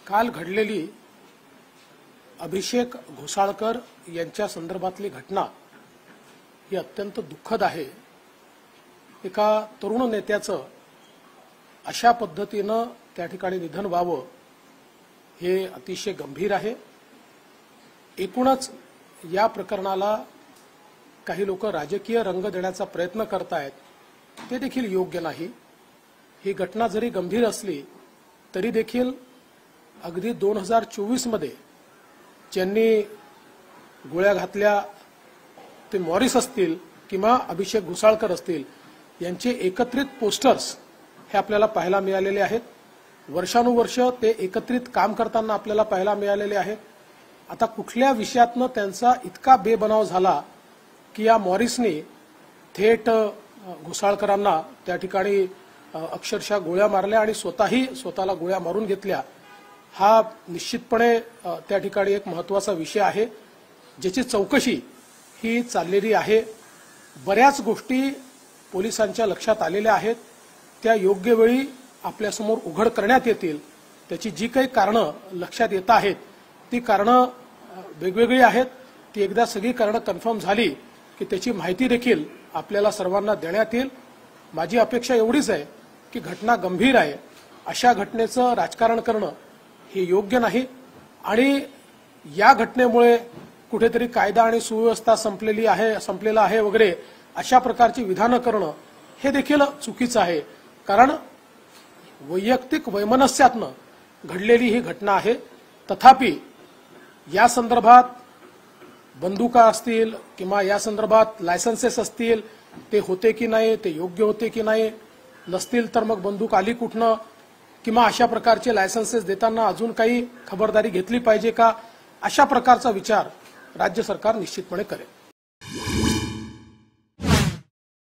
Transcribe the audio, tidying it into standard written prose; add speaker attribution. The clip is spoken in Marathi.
Speaker 1: काल घडलेली अभिषेक घोसाळकर यांच्या संदर्भातली घटना ही अत्यंत दुःखद आहे। एका तरुण नेत्याचं अशा पद्धतीनं त्या ठिकाणी निधन व्हावं हे अतिशय गंभीर आहे। एकूणच या प्रकरणाला काही लोक राजकीय रंग देण्याचा प्रयत्न करतायत, ते देखील योग्य नाही। ही घटना जरी गंभीर असली तरी देखील अगदी 2024 मध्ये ज्यांनी गोळ्या घातल्या ते मॉरिस असतील किंवा अभिषेक घोसाळकर असतील यांचे एकत्रित पोस्टर्स हे आपल्याला पाहायला मिळालेले आहेत। वर्षानुवर्ष ते एकत्रित काम करताना आपल्याला पाहायला मिळालेले आहेत। आता कुठल्या विषयातनं त्यांचा इतका बेबनाव झाला की या मॉरिसने थेट घोसाळकरांना त्या ठिकाणी अक्षरशः गोळ्या मारल्या आणि स्वतःला गोळ्या मारून घेतल्या। हा निश्चितपणे त्या ठिकाणी एक महत्त्वाचा विषय आहे, ज्याची चौकशी ही चाललेली आहे। बऱ्याच गोष्टी पोलिसांच्या लक्षात आलेल्या आहेत, त्या योग्य वेळी आपल्यासमोर उघड करण्यात येतील। त्याची जी काही कारणं लक्षात येत आहेत ती कारणं वेगवेगळी आहेत। ती एकदा सगळी कारणं कन्फर्म झाली की त्याची माहिती देखील आपल्याला सर्वांना देण्यात येईल। माझी अपेक्षा एवढीच आहे की घटना गंभीर आहे, अशा घटनेचं राजकारण करणं हे योग्य नाही आणि या घटनेमुळे कुठेतरी कायदा आणि सुव्यवस्था संपलेला आहे वगैरे अशा प्रकारची विधानं करणं हे देखील चुकीचं आहे। कारण वैयक्तिक वैमनस्यातनं घडलेली ही घटना आहे। तथापि या संदर्भात बंदुका असतील किंवा या संदर्भात लायसन्सेस असतील, ते होते की नाही, ते योग्य होते की नाही, नसतील तर मग बंदूक आली कुठनं, किंवा अशा प्रकारचे लायसन्सेस देताना अजून काही खबरदारी घेतली पाहिजे का, अशा प्रकारचा विचार राज्य सरकार निश्चितपणे करेल।